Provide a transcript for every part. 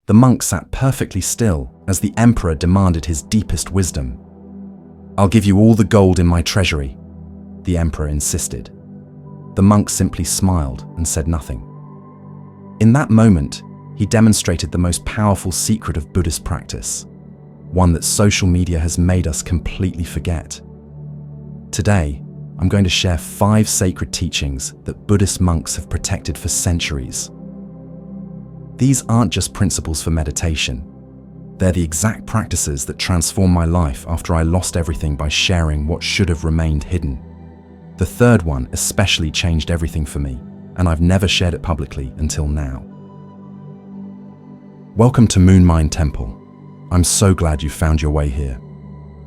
The monk sat perfectly still as the emperor demanded his deepest wisdom. "I'll give you all the gold in my treasury," the emperor insisted. The monk simply smiled and said nothing. In that moment, he demonstrated the most powerful secret of Buddhist practice, one that social media has made us completely forget. Today, I'm going to share 5 sacred teachings that Buddhist monks have protected for centuries. These aren't just principles for meditation. They're the exact practices that transformed my life after I lost everything by sharing what should have remained hidden. The third one especially changed everything for me, and I've never shared it publicly until now. Welcome to Moonlight Temple. I'm so glad you found your way here.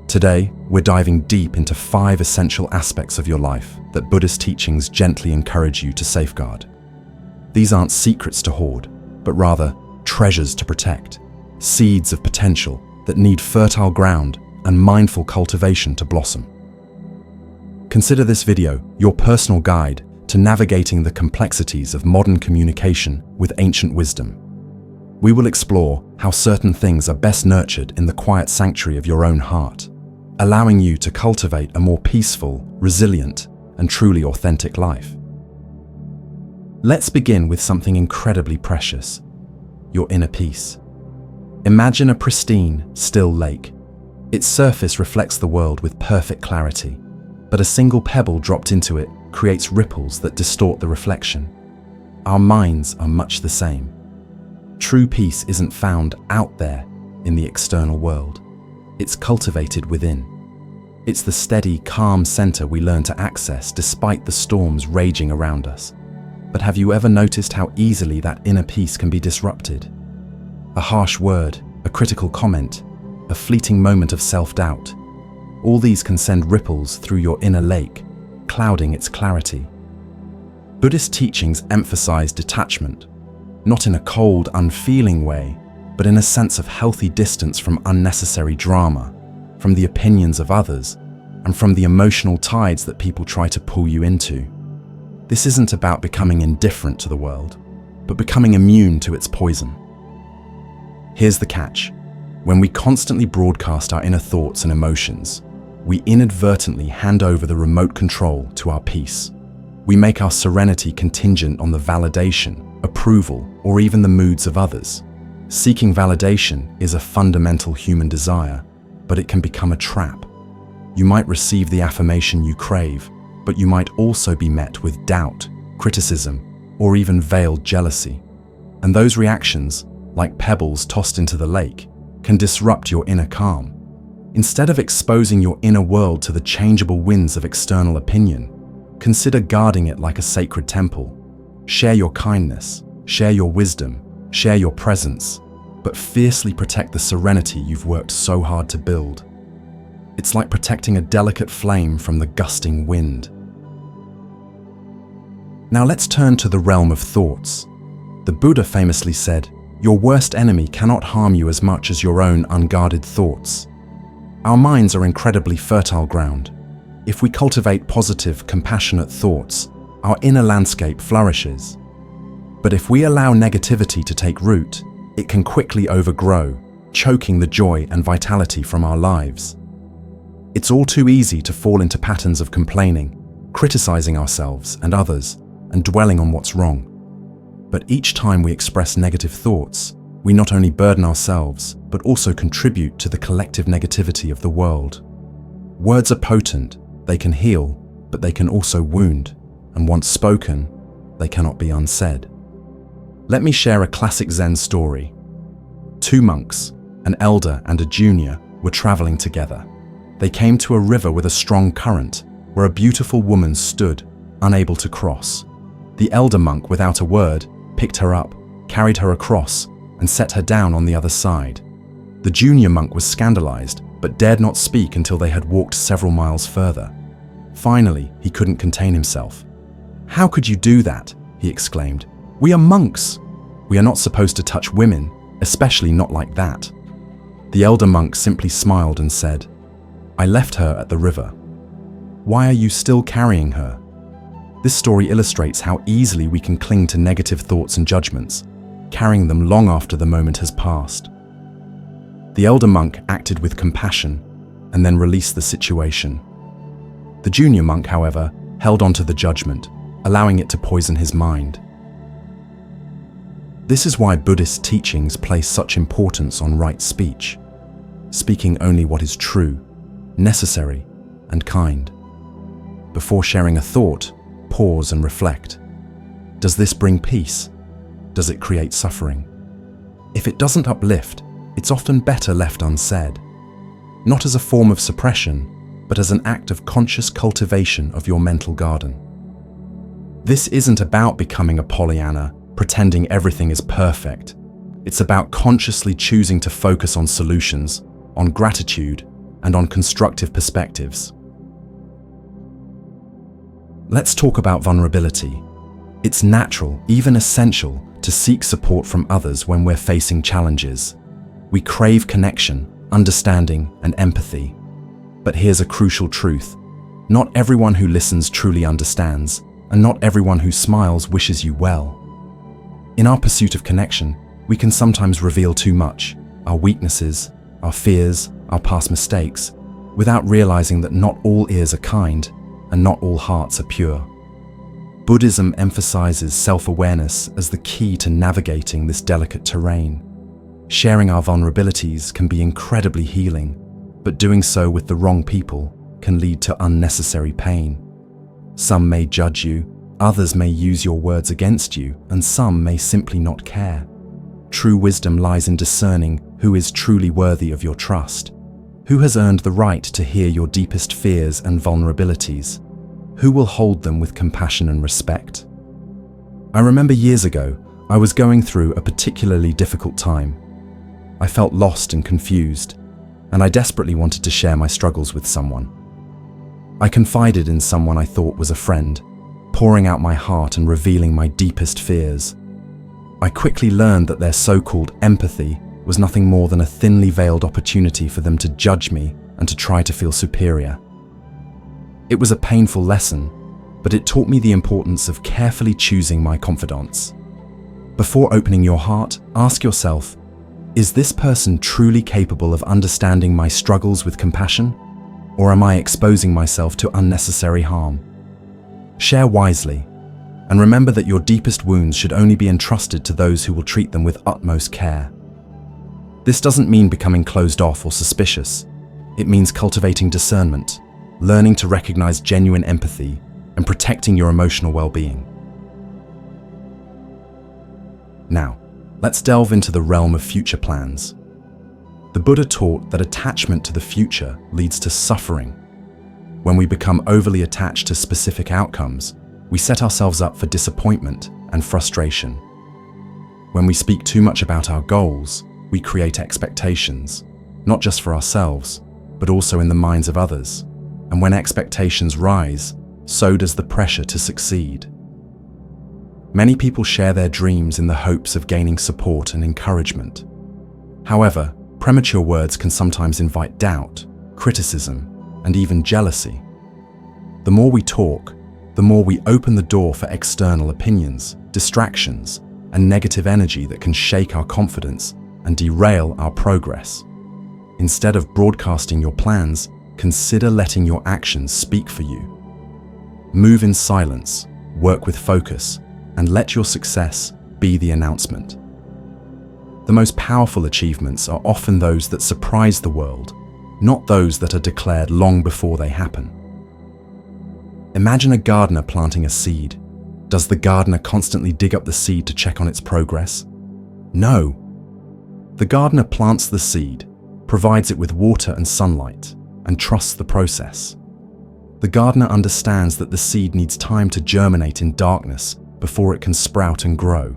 Today, we're diving deep into 5 essential aspects of your life that Buddhist teachings gently encourage you to safeguard. These aren't secrets to hoard, but rather treasures to protect, seeds of potential that need fertile ground and mindful cultivation to blossom. Consider this video your personal guide to navigating the complexities of modern communication with ancient wisdom. We will explore how certain things are best nurtured in the quiet sanctuary of your own heart, allowing you to cultivate a more peaceful, resilient, and truly authentic life. Let's begin with something incredibly precious: your inner peace. Imagine a pristine, still lake. Its surface reflects the world with perfect clarity, but a single pebble dropped into it creates ripples that distort the reflection. Our minds are much the same. True peace isn't found out there in the external world. It's cultivated within. It's the steady, calm center we learn to access despite the storms raging around us. But have you ever noticed how easily that inner peace can be disrupted? A harsh word, a critical comment, a fleeting moment of self-doubt. All these can send ripples through your inner lake, clouding its clarity. Buddhist teachings emphasize detachment, not in a cold, unfeeling way, but in a sense of healthy distance from unnecessary drama, from the opinions of others, and from the emotional tides that people try to pull you into. This isn't about becoming indifferent to the world, but becoming immune to its poison. Here's the catch. When we constantly broadcast our inner thoughts and emotions, we inadvertently hand over the remote control to our peace. We make our serenity contingent on the validation, approval, or even the moods of others. Seeking validation is a fundamental human desire, but it can become a trap. You might receive the affirmation you crave, but you might also be met with doubt, criticism, or even veiled jealousy. And those reactions, like pebbles tossed into the lake, can disrupt your inner calm. Instead of exposing your inner world to the changeable winds of external opinion, consider guarding it like a sacred temple. Share your kindness, share your wisdom, share your presence, but fiercely protect the serenity you've worked so hard to build. It's like protecting a delicate flame from the gusting wind. Now let's turn to the realm of thoughts. The Buddha famously said, "Your worst enemy cannot harm you as much as your own unguarded thoughts." Our minds are incredibly fertile ground. If we cultivate positive, compassionate thoughts, our inner landscape flourishes. But if we allow negativity to take root, it can quickly overgrow, choking the joy and vitality from our lives. It's all too easy to fall into patterns of complaining, criticizing ourselves and others, and dwelling on what's wrong. But each time we express negative thoughts, we not only burden ourselves, but also contribute to the collective negativity of the world. Words are potent, they can heal, but they can also wound, and once spoken, they cannot be unsaid. Let me share a classic Zen story. 2 monks, an elder and a junior, were traveling together. They came to a river with a strong current, where a beautiful woman stood, unable to cross. The elder monk, without a word, picked her up, carried her across, and set her down on the other side. The junior monk was scandalized, but dared not speak until they had walked several miles further. Finally, he couldn't contain himself. "How could you do that?" he exclaimed. "We are monks. We are not supposed to touch women, especially not like that." The elder monk simply smiled and said, "I left her at the river. Why are you still carrying her?" This story illustrates how easily we can cling to negative thoughts and judgments. carrying them long after the moment has passed. The elder monk acted with compassion and then released the situation. The junior monk, however, held on to the judgment, allowing it to poison his mind. This is why Buddhist teachings place such importance on right speech, speaking only what is true, necessary, and kind. Before sharing a thought, pause and reflect. Does this bring peace? Does it create suffering? If it doesn't uplift, it's often better left unsaid, not as a form of suppression, but as an act of conscious cultivation of your mental garden. This isn't about becoming a Pollyanna, pretending everything is perfect. It's about consciously choosing to focus on solutions, on gratitude, and on constructive perspectives. Let's talk about vulnerability. It's natural, even essential, to seek support from others when we're facing challenges. We crave connection, understanding, and empathy. But here's a crucial truth. Not everyone who listens truly understands, and not everyone who smiles wishes you well. In our pursuit of connection, we can sometimes reveal too much, our weaknesses, our fears, our past mistakes, without realizing that not all ears are kind and not all hearts are pure. Buddhism emphasizes self-awareness as the key to navigating this delicate terrain. Sharing our vulnerabilities can be incredibly healing, but doing so with the wrong people can lead to unnecessary pain. Some may judge you, others may use your words against you, and some may simply not care. True wisdom lies in discerning who is truly worthy of your trust, who has earned the right to hear your deepest fears and vulnerabilities, who will hold them with compassion and respect. I remember years ago, I was going through a particularly difficult time. I felt lost and confused, and I desperately wanted to share my struggles with someone. I confided in someone I thought was a friend, pouring out my heart and revealing my deepest fears. I quickly learned that their so-called empathy was nothing more than a thinly veiled opportunity for them to judge me and to try to feel superior. It was a painful lesson, but it taught me the importance of carefully choosing my confidants. Before opening your heart, ask yourself, is this person truly capable of understanding my struggles with compassion, or am I exposing myself to unnecessary harm? Share wisely, and remember that your deepest wounds should only be entrusted to those who will treat them with utmost care. This doesn't mean becoming closed off or suspicious. It means cultivating discernment, learning to recognize genuine empathy, and protecting your emotional well-being. Now, let's delve into the realm of future plans. The Buddha taught that attachment to the future leads to suffering. When we become overly attached to specific outcomes, we set ourselves up for disappointment and frustration. When we speak too much about our goals, we create expectations, not just for ourselves, but also in the minds of others. And when expectations rise, so does the pressure to succeed. Many people share their dreams in the hopes of gaining support and encouragement. However, premature words can sometimes invite doubt, criticism, and even jealousy. The more we talk, the more we open the door for external opinions, distractions, and negative energy that can shake our confidence and derail our progress. Instead of broadcasting your plans, consider letting your actions speak for you. Move in silence, work with focus, and let your success be the announcement. The most powerful achievements are often those that surprise the world, not those that are declared long before they happen. Imagine a gardener planting a seed. Does the gardener constantly dig up the seed to check on its progress? No. The gardener plants the seed, provides it with water and sunlight, and trusts the process. The gardener understands that the seed needs time to germinate in darkness before it can sprout and grow.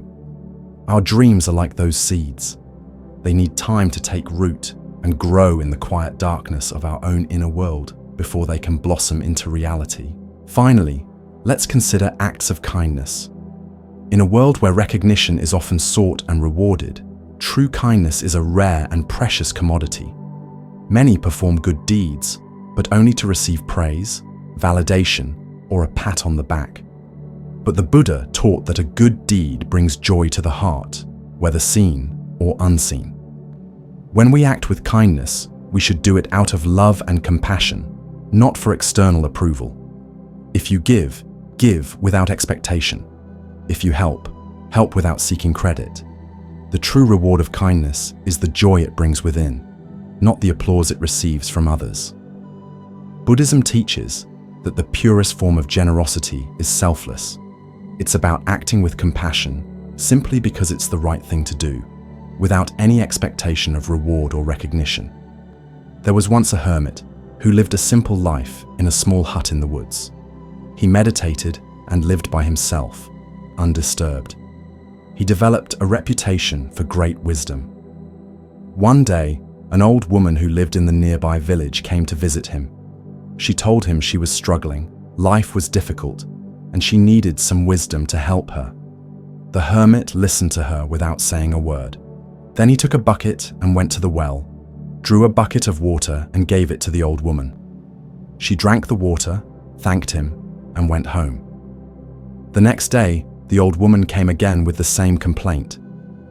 Our dreams are like those seeds. They need time to take root and grow in the quiet darkness of our own inner world before they can blossom into reality. Finally, let's consider acts of kindness. In a world where recognition is often sought and rewarded, true kindness is a rare and precious commodity. Many perform good deeds, but only to receive praise, validation, or a pat on the back. But the Buddha taught that a good deed brings joy to the heart, whether seen or unseen. When we act with kindness, we should do it out of love and compassion, not for external approval. If you give, give without expectation. If you help, help without seeking credit. The true reward of kindness is the joy it brings within, not the applause it receives from others. Buddhism teaches that the purest form of generosity is selfless. It's about acting with compassion simply because it's the right thing to do, without any expectation of reward or recognition. There was once a hermit who lived a simple life in a small hut in the woods. He meditated and lived by himself, undisturbed. He developed a reputation for great wisdom. One day, an old woman who lived in the nearby village came to visit him. She told him she was struggling, life was difficult, and she needed some wisdom to help her. The hermit listened to her without saying a word. Then he took a bucket and went to the well, drew a bucket of water and gave it to the old woman. She drank the water, thanked him, and went home. The next day, the old woman came again with the same complaint.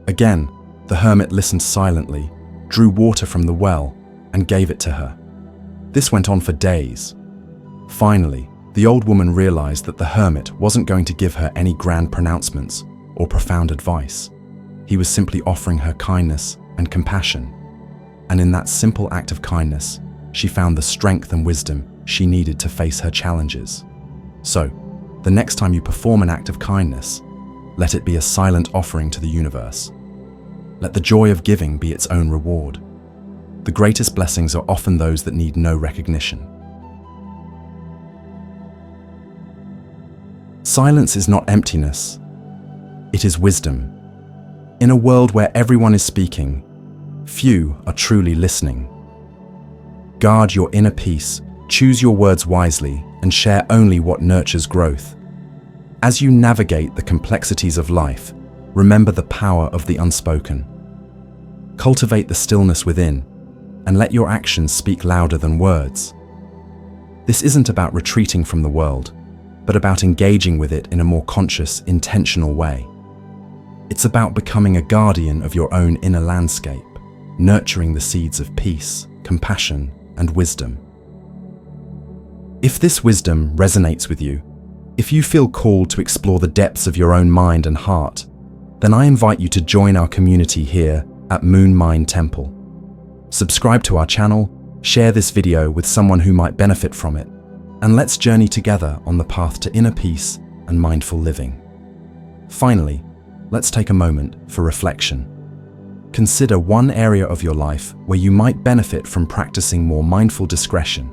Again, the hermit listened silently, drew water from the well, and gave it to her. This went on for days. Finally, the old woman realized that the hermit wasn't going to give her any grand pronouncements or profound advice. He was simply offering her kindness and compassion. And in that simple act of kindness, she found the strength and wisdom she needed to face her challenges. So, the next time you perform an act of kindness, let it be a silent offering to the universe. Let the joy of giving be its own reward. The greatest blessings are often those that need no recognition. Silence is not emptiness. It is wisdom. In a world where everyone is speaking, few are truly listening. Guard your inner peace, choose your words wisely, and share only what nurtures growth. As you navigate the complexities of life, remember the power of the unspoken. Cultivate the stillness within, and let your actions speak louder than words. This isn't about retreating from the world, but about engaging with it in a more conscious, intentional way. It's about becoming a guardian of your own inner landscape, nurturing the seeds of peace, compassion, and wisdom. If this wisdom resonates with you, if you feel called to explore the depths of your own mind and heart, then I invite you to join our community here at Mind Temple. Subscribe to our channel, share this video with someone who might benefit from it, and let's journey together on the path to inner peace and mindful living. Finally, let's take a moment for reflection. Consider one area of your life where you might benefit from practicing more mindful discretion.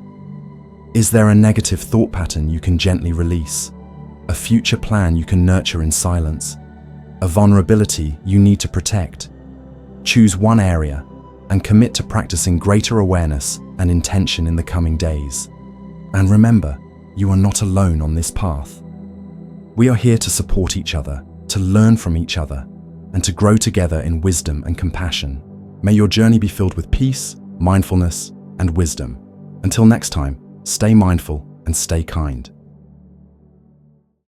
Is there a negative thought pattern you can gently release? A future plan you can nurture in silence? A vulnerability you need to protect? Choose one area and commit to practicing greater awareness and intention in the coming days. And remember, you are not alone on this path. We are here to support each other, to learn from each other, and to grow together in wisdom and compassion. May your journey be filled with peace, mindfulness, and wisdom. Until next time, stay mindful and stay kind.